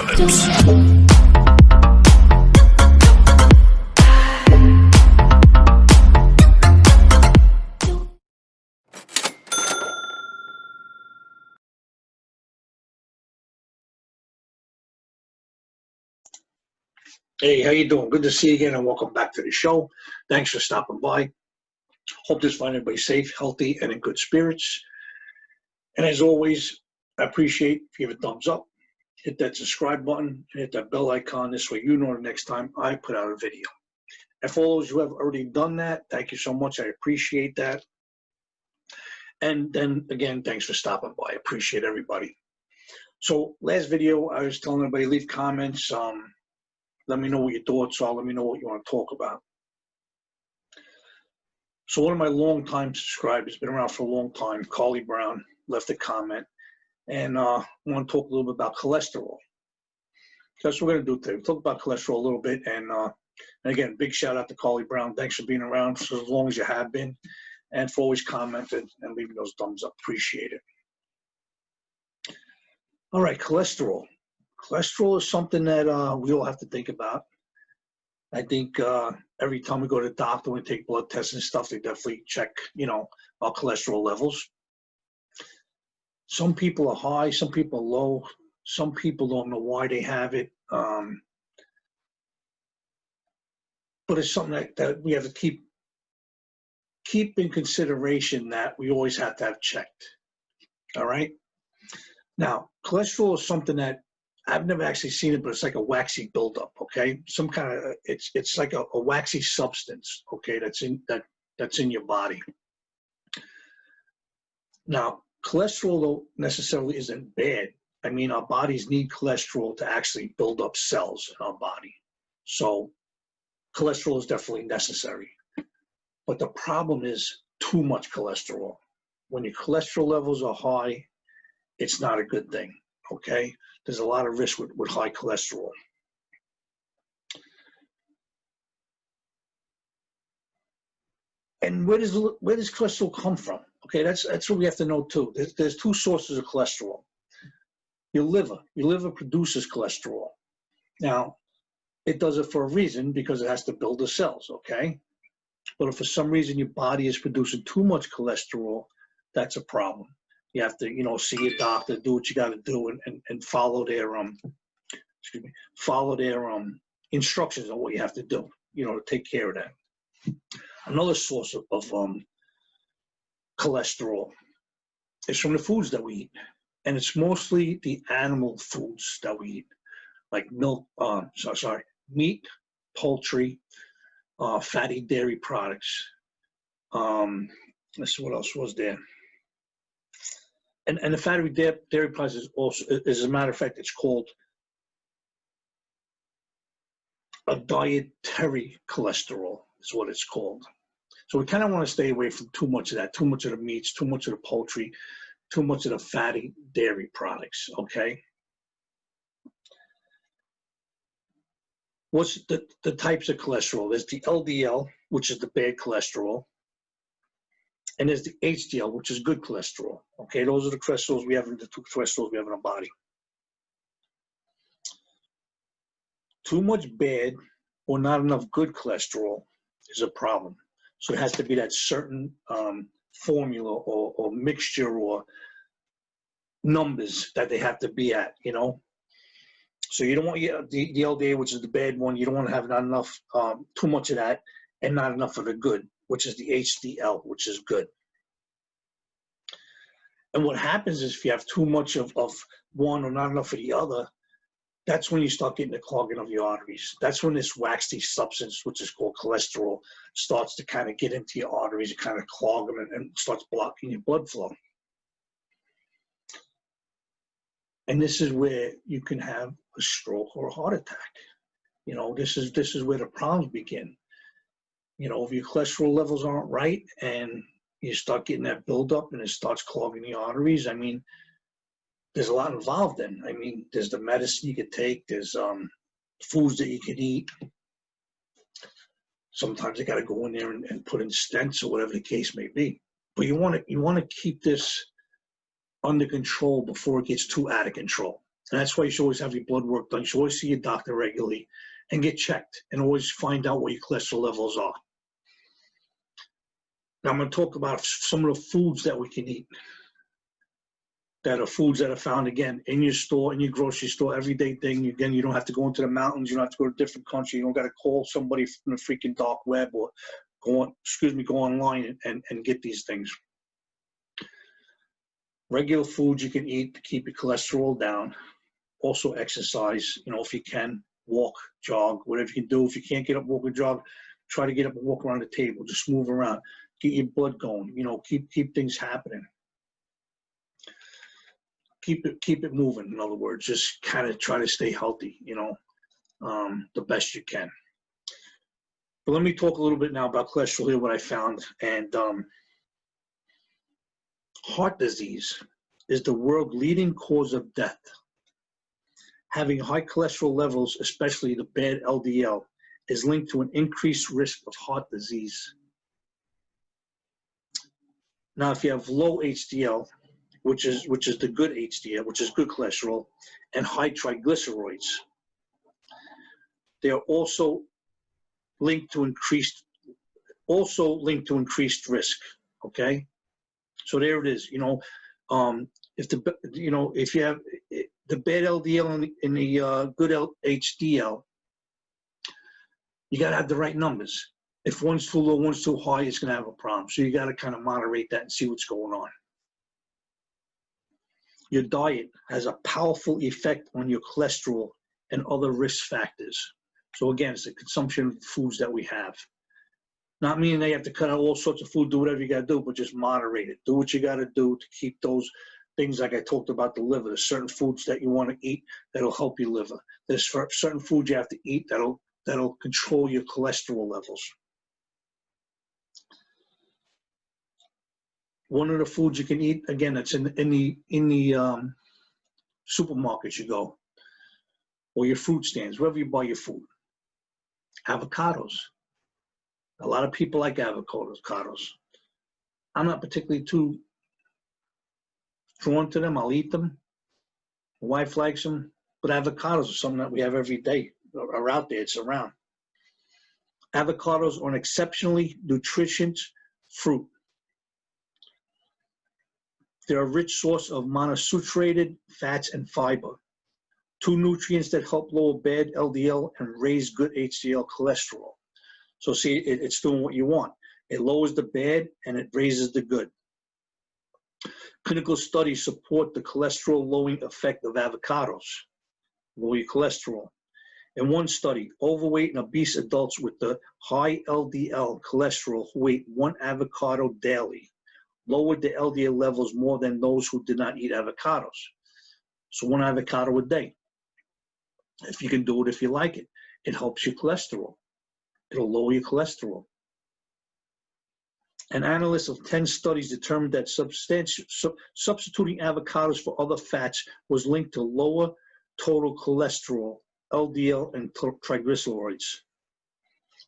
Apocalypse. Hey, how you doing? Good to see you again, and welcome back to the show. Thanks for stopping by. Hope this finds everybody safe, healthy, and in good spirits. And as always, I appreciate if you have a thumbs up, hit that subscribe button, and hit that bell icon. This way you know the next time I put out a video. And for those who have already done that, thank you so much. I appreciate that. And then again, thanks for stopping by. I appreciate everybody. So last video, I was telling everybody leave comments. Let me know what your thoughts are. Let me know what you want to talk about. So one of my longtime subscribers, been around for a long time, Carly Brown, left a comment. And I want to talk a little bit about cholesterol. That's what we're going to do today. We'll talk about cholesterol a little bit. And again, big shout out to Carly Brown. Thanks for being around for as long as you have been. And for always commenting and leaving those thumbs up. Appreciate it. All right, cholesterol. Cholesterol is something that we all have to think about. I think every time we go to the doctor, we take blood tests and stuff, they definitely check, our cholesterol levels. Some people are high, some people are low. Some people don't know why they have it. But it's something that we have to keep in consideration that we always have to have checked. All right? Now, cholesterol is something that I've never actually seen it, but it's like a waxy buildup, okay? Some kind of, it's like a waxy substance, okay, that's in your body. Now, cholesterol though necessarily isn't bad. I mean, our bodies need cholesterol to actually build up cells in our body. So cholesterol is definitely necessary. But the problem is too much cholesterol. When your cholesterol levels are high, it's not a good thing, okay? There's a lot of risk with high cholesterol. And where does cholesterol come from? Okay, that's what we have to know too. There's two sources of cholesterol. Your liver produces cholesterol. Now, it does it for a reason because it has to build the cells, okay? But if for some reason your body is producing too much cholesterol, that's a problem. You have to, see your doctor, do what you got to do, and follow their instructions on what you have to do, to take care of that. Another source of cholesterol is from the foods that we eat, and it's mostly the animal foods that we eat, like milk, meat, poultry, fatty dairy products. Let's see what else was there. And the fatty dairy products is also, as a matter of fact, it's called a dietary cholesterol is what it's called. So we kind of want to stay away from too much of that, too much of the meats, too much of the poultry, too much of the fatty dairy products, okay? What's the types of cholesterol? There's the LDL, which is the bad cholesterol. And there's the HDL, which is good cholesterol. Okay, those are the cholesterols we have in the two cholesterols we have in our body. Too much bad or not enough good cholesterol is a problem. So it has to be that certain formula or mixture or numbers that they have to be at, So you don't want the LDL, which is the bad one. You don't want to have not enough, too much of that, and not enough of the good, which is the HDL, which is good. And what happens is if you have too much of one or not enough of the other, that's when you start getting the clogging of your arteries. That's when this waxy substance, which is called cholesterol, starts to kind of get into your arteries and kind of clog them and starts blocking your blood flow. And this is where you can have a stroke or a heart attack. This is where the problems begin. If your cholesterol levels aren't right and you start getting that buildup and it starts clogging the arteries, I mean, there's a lot involved in. I mean, there's the medicine you could take, there's foods that you can eat. Sometimes they got to go in there and put in stents or whatever the case may be. But you want to keep this under control before it gets too out of control. And that's why you should always have your blood work done. You should always see your doctor regularly and get checked and always find out what your cholesterol levels are. Now I'm going to talk about some of the foods that we can eat, that are foods that are found, again, in your store, in your grocery store, everyday thing. Again, you don't have to go into the mountains. You don't have to go to a different country. You don't got to call somebody from the freaking dark web or go online and get these things. Regular foods you can eat to keep your cholesterol down. Also exercise, if you can, walk, jog, whatever you can do. If you can't get up, walk or jog, try to get up and walk around the table. Just move around. Get your blood going. Keep things happening. Keep it moving. In other words, just kind of try to stay healthy. The best you can. But let me talk a little bit now about cholesterol here. What I found, and heart disease is the world leading cause of death. Having high cholesterol levels, especially the bad LDL, is linked to an increased risk of heart disease. Now, if you have low HDL, which is the good HDL, which is good cholesterol, and high triglycerides, they are also linked to increased risk. Okay, so there it is. If you have the bad LDL in the good HDL, you got to have the right numbers. If one's too low, one's too high, it's going to have a problem. So you got to kind of moderate that and see what's going on. Your diet has a powerful effect on your cholesterol and other risk factors. So again, it's the consumption of foods that we have. Not meaning they have to cut out all sorts of food, do whatever you got to do, but just moderate it. Do what you got to do to keep those things, like I talked about the liver. There's certain foods that you want to eat that'll help your liver. There's certain foods you have to eat that'll control your cholesterol levels. One of the foods you can eat, again, that's in the supermarkets you go, or your fruit stands, wherever you buy your food. Avocados. A lot of people like avocados. I'm not particularly too drawn to them. I'll eat them. My wife likes them, but avocados are something that we have every day. Are out there. It's around. Avocados are an exceptionally nutritious fruit. They're a rich source of monounsaturated fats and fiber, two nutrients that help lower bad LDL and raise good HDL cholesterol. So see, it's doing what you want. It lowers the bad and it raises the good. Clinical studies support the cholesterol-lowering effect of avocados. Lower your cholesterol. In one study, overweight and obese adults with the high LDL cholesterol who ate one avocado daily lowered the LDL levels more than those who did not eat avocados. So one avocado a day. If you can do it, if you like it, it helps your cholesterol. It'll lower your cholesterol. An analyst of 10 studies determined that substituting avocados for other fats was linked to lower total cholesterol, LDL, and triglycerides.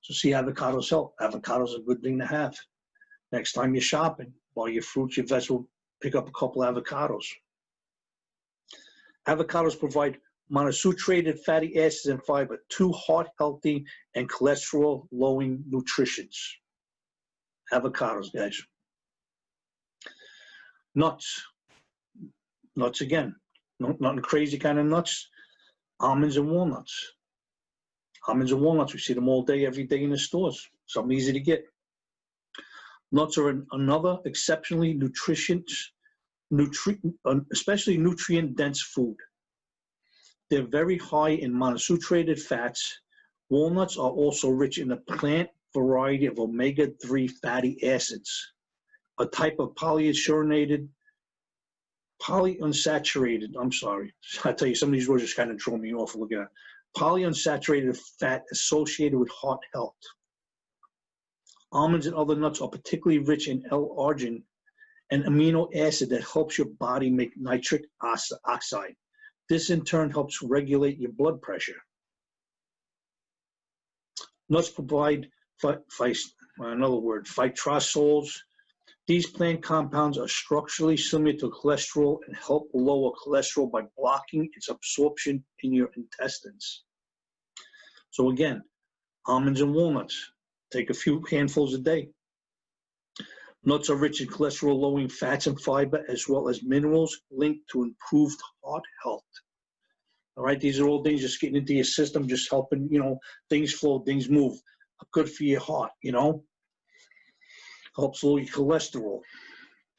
So see, avocados help. Avocados are a good thing to have. Next time you're shopping, buy your fruits, your vegetables, pick up a couple of avocados. Avocados provide monounsaturated fatty acids and fiber, two heart-healthy and cholesterol-lowering nutritions. Avocados, guys. Nuts. Nuts again. Nothing crazy kind of nuts. Almonds and walnuts. Almonds and walnuts, we see them all day, every day in the stores. Something easy to get. Nuts are another exceptionally especially nutrient-dense food. They're very high in monounsaturated fats. Walnuts are also rich in a plant variety of omega-3 fatty acids, a type of polyunsaturated, I'm sorry, I tell you, some of these words just kind of throw me off looking at it. Polyunsaturated fat associated with heart health. Almonds and other nuts are particularly rich in L-arginine, an amino acid that helps your body make nitric oxide. This in turn helps regulate your blood pressure. Nuts provide phytosols, These plant compounds are structurally similar to cholesterol and help lower cholesterol by blocking its absorption in your intestines. So again, almonds and walnuts, take a few handfuls a day. Nuts are rich in cholesterol-lowering fats and fiber, as well as minerals linked to improved heart health. All right, these are all things just getting into your system, just helping, things flow, things move. Good for your heart, helps lower your cholesterol,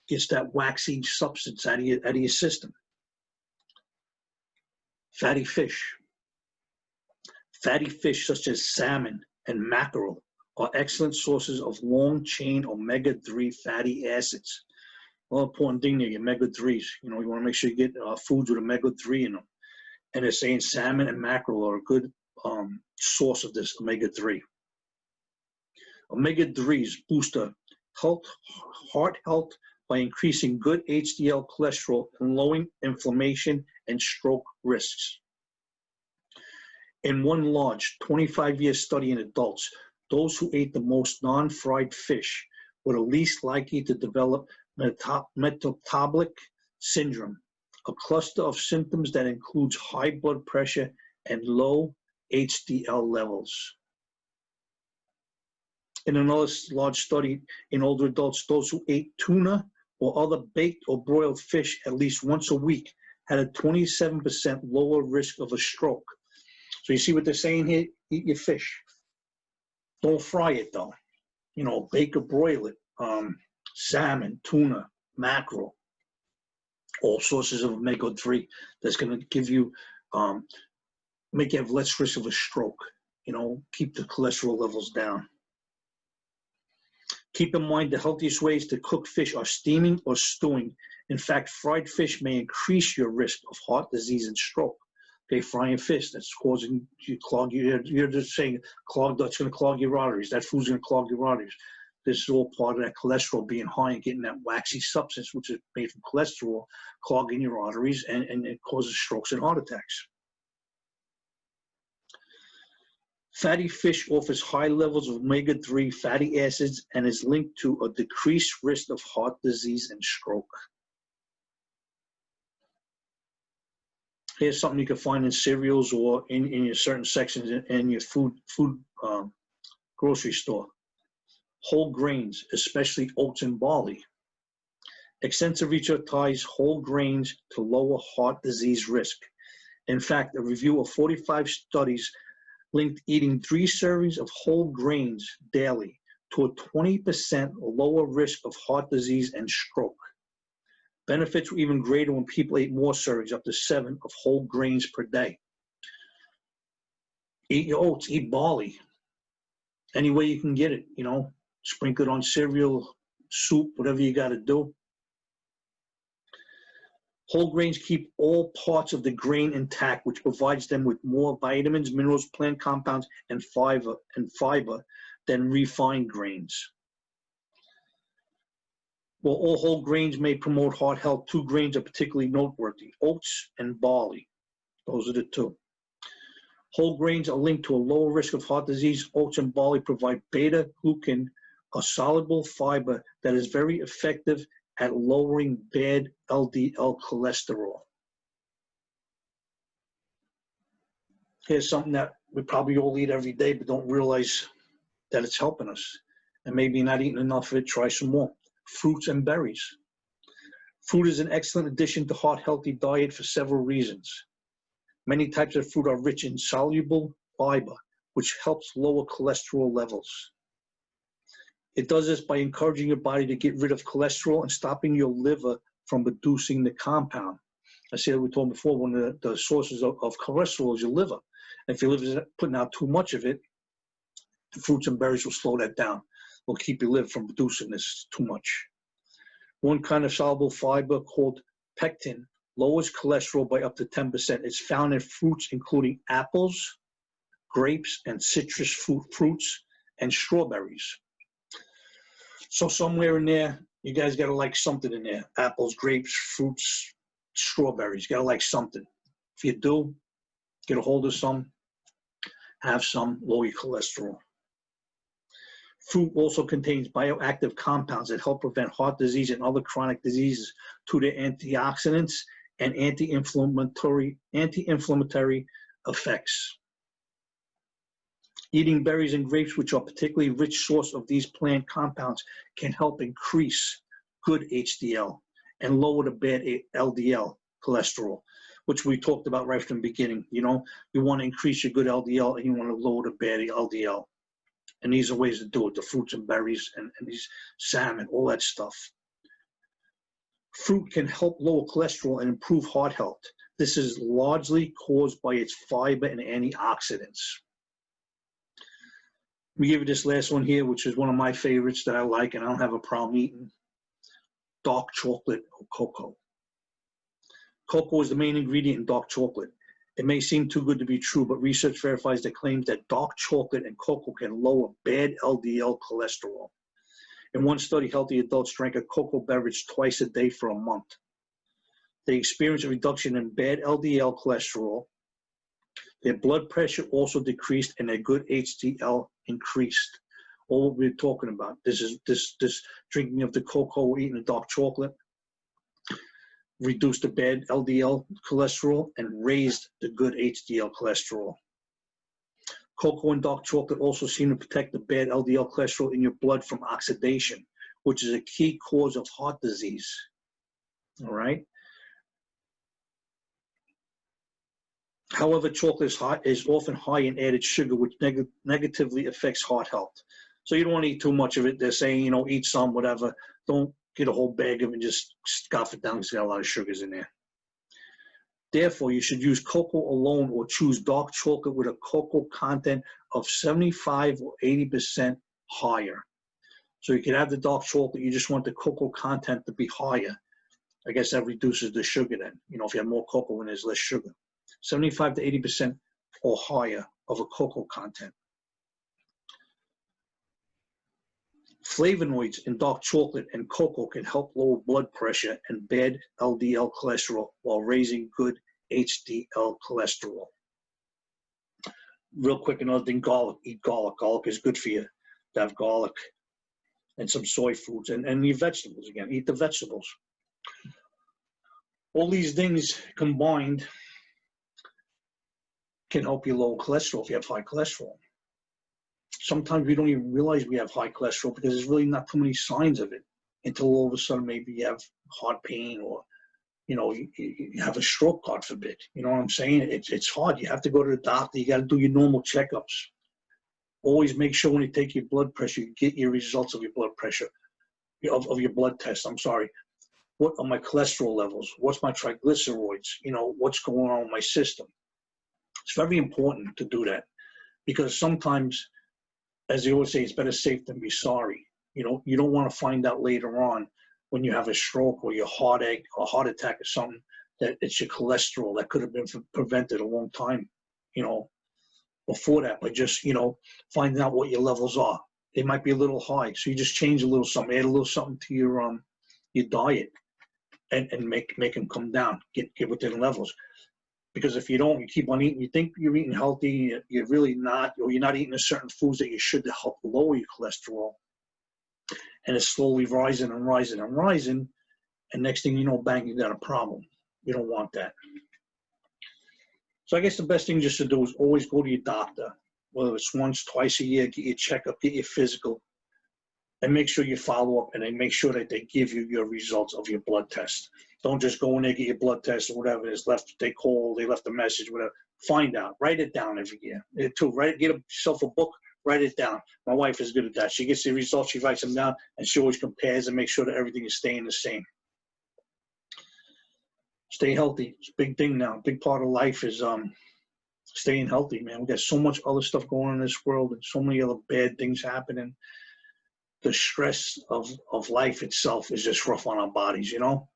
gets that waxy substance out of your system. Fatty fish. Fatty fish such as salmon and mackerel are excellent sources of long-chain omega-3 fatty acids. Well, important thing there, your omega-3s. You want to make sure you get foods with omega-3 in them. And they're saying salmon and mackerel are a good source of this omega-3. Omega-3s boost heart health by increasing good HDL cholesterol and lowering inflammation and stroke risks. In one large 25-year study in adults, those who ate the most non-fried fish were the least likely to develop metabolic syndrome, a cluster of symptoms that includes high blood pressure and low HDL levels. In another large study in older adults, those who ate tuna or other baked or broiled fish at least once a week had a 27% lower risk of a stroke. So you see what they're saying here? Eat your fish. Don't fry it though. Bake or broil it. Salmon, tuna, mackerel, all sources of omega-3 that's going to give you, make you have less risk of a stroke. Keep the cholesterol levels down. Keep in mind the healthiest ways to cook fish are steaming or stewing. In fact, fried fish may increase your risk of heart disease and stroke. Okay, frying fish, that's causing you clog. You're just saying that's going to clog your arteries. That food's going to clog your arteries. This is all part of that cholesterol being high and getting that waxy substance, which is made from cholesterol, clogging your arteries, and it causes strokes and heart attacks. Fatty fish offers high levels of omega-3 fatty acids and is linked to a decreased risk of heart disease and stroke. Here's something you can find in cereals or in your certain sections in your food grocery store. Whole grains, especially oats and barley. Extensive research ties whole grains to lower heart disease risk. In fact, a review of 45 studies linked eating 3 servings of whole grains daily to a 20% lower risk of heart disease and stroke. Benefits were even greater when people ate more servings, up to 7 of whole grains per day. Eat your oats, eat barley. Any way you can get it, sprinkle it on cereal, soup, whatever you got to do. Whole grains keep all parts of the grain intact, which provides them with more vitamins, minerals, plant compounds, and fiber than refined grains. While all whole grains may promote heart health, 2 grains are particularly noteworthy: oats and barley. Those are the 2. Whole grains are linked to a lower risk of heart disease. Oats and barley provide beta-glucan, a soluble fiber that is very effective at lowering bad LDL cholesterol. Here's something that we probably all eat every day, but don't realize that it's helping us. And maybe you're not eating enough of it, try some more. Fruits and berries. Fruit is an excellent addition to heart-healthy diet for several reasons. Many types of fruit are rich in soluble fiber, which helps lower cholesterol levels. It does this by encouraging your body to get rid of cholesterol and stopping your liver from producing the compound. I said we told before, one of the sources of cholesterol is your liver. And if your liver is putting out too much of it, the fruits and berries will slow that down. Will keep your liver from producing this too much. One kind of soluble fiber called pectin lowers cholesterol by up to 10%. It's found in fruits including apples, grapes, and citrus fruits, and strawberries. So somewhere in there, you guys got to like something in there. Apples, grapes, fruits, strawberries. You got to like something. If you do, get a hold of some, have some, lower your cholesterol. Fruit also contains bioactive compounds that help prevent heart disease and other chronic diseases through their antioxidants and anti-inflammatory effects. Eating berries and grapes, which are a particularly rich source of these plant compounds, can help increase good HDL and lower the bad LDL cholesterol, which we talked about right from the beginning. You know, you want to increase your good LDL and you want to lower the bad LDL. And these are ways to do it, the fruits and berries and these salmon, all that stuff. Fruit can help lower cholesterol and improve heart health. This is largely caused by its fiber and antioxidants. Let me give you this last one here, which is one of my favorites that I like and I don't have a problem eating. Dark chocolate or cocoa. Cocoa is the main ingredient in dark chocolate. It may seem too good to be true, but research verifies the claims that dark chocolate and cocoa can lower bad LDL cholesterol. In one study, healthy adults drank a cocoa beverage twice a day for a month. They experienced a reduction in bad LDL cholesterol. Their blood pressure also decreased and their good HDL increased. All what we're talking about. This drinking of the cocoa or eating the dark chocolate reduced the bad LDL cholesterol and raised the good HDL cholesterol. Cocoa and dark chocolate also seem to protect the bad LDL cholesterol in your blood from oxidation, which is a key cause of heart disease. All right. However, chocolate is often high in added sugar, which negatively affects heart health. So you don't want to eat too much of it. They're saying, you know, eat some, whatever. Don't get a whole bag of it and just scoff it down because it's got a lot of sugars in there. Therefore, you should use cocoa alone or choose dark chocolate with a cocoa content of 75 or 80% higher. So you can have the dark chocolate, you just want the cocoa content to be higher. I guess that reduces the sugar then. You know, if you have more cocoa and there's less sugar. 75 to 80% or higher of a cocoa content. Flavonoids in dark chocolate and cocoa can help lower blood pressure and bad LDL cholesterol while raising good HDL cholesterol. Real quick, another thing, garlic. Eat garlic. Garlic is good for you to have garlic and some soy foods and your vegetables again. Eat the vegetables. All these things combined can help you lower cholesterol if you have high cholesterol. Sometimes we don't even realize we have high cholesterol because there's really not too many signs of it until all of a sudden maybe you have heart pain or, you know, you have a stroke, God forbid. You know what I'm saying? It's hard. You have to go to the doctor. You got to do your normal checkups. Always make sure when you take your blood pressure, you get your results of your blood pressure, of your blood test. I'm sorry. What are my cholesterol levels? What's my triglycerides? You know, what's going on with my system? It's very important to do that because sometimes, as they always say, it's better safe than be sorry. You know, you don't want to find out later on when you have a stroke or your heartache or heart attack or something that it's your cholesterol that could have been prevented a long time, you know, before that by just, you know, finding out what your levels are. They might be a little high, so you just change a little something, add a little something to your diet and make them come down, get within levels. Because if you don't, you keep on eating, you think you're eating healthy, you're really not, or you're not eating a certain foods that you should to help lower your cholesterol. And it's slowly rising and rising and rising. And next thing you know, bang, you got a problem. You don't want that. So I guess the best thing just to do is always go to your doctor, whether it's once, twice a year, get your checkup, get your physical, and make sure you follow up and then make sure that they give you your results of your blood test. Don't just go in there, get your blood test or whatever it is left. They call, they left a message, whatever. Find out. Write it down every year. Too, get yourself a book, write it down. My wife is good at that. She gets the results, she writes them down, and she always compares and makes sure that everything is staying the same. Stay healthy. It's a big thing now. A big part of life is staying healthy, man. We got so much other stuff going on in this world and so many other bad things happening. The stress of life itself is just rough on our bodies, you know?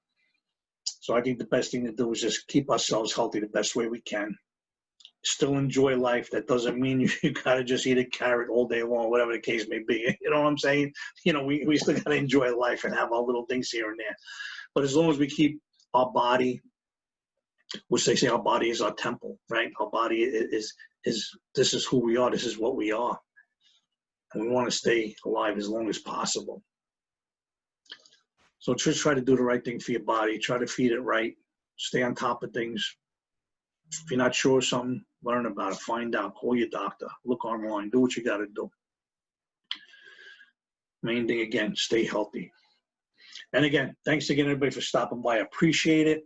So I think the best thing to do is just keep ourselves healthy the best way we can. Still enjoy life. That doesn't mean you got to just eat a carrot all day long, whatever the case may be. You know what I'm saying? You know, we still got to enjoy life and have our little things here and there. But as long as we keep our body, which they say our body is our temple, right? Our body is this is who we are. This is what we are. and we want to stay alive as long as possible. So just try to do the right thing for your body. Try to feed it right. Stay on top of things. If you're not sure of something, learn about it. Find out. Call your doctor. Look online. Do what you got to do. Main thing, again, stay healthy. And again, thanks again, everybody, for stopping by. I appreciate it.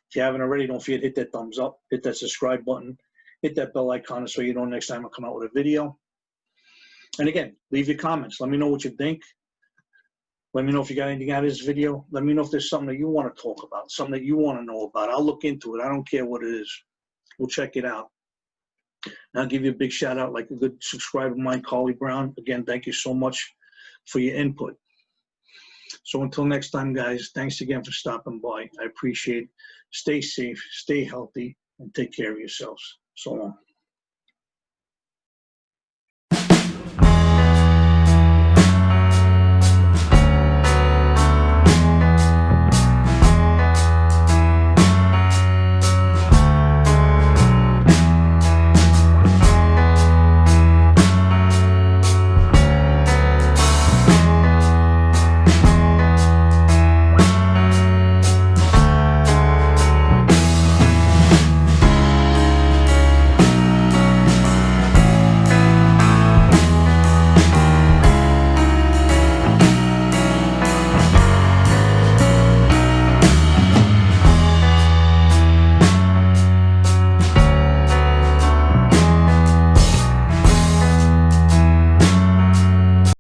If you haven't already, don't forget to hit that thumbs up, hit that subscribe button, hit that bell icon so you know next time I come out with a video. And again, leave your comments. Let me know what you think. Let me know if you got anything out of this video. Let me know if there's something that you want to talk about, something that you want to know about. I'll look into it. I don't care what it is. We'll check it out. And I'll give you a big shout out like a good subscriber of mine, Carly Brown. Again, thank you so much for your input. So until next time, guys, thanks again for stopping by. I appreciate it. Stay safe, stay healthy, and take care of yourselves. So long.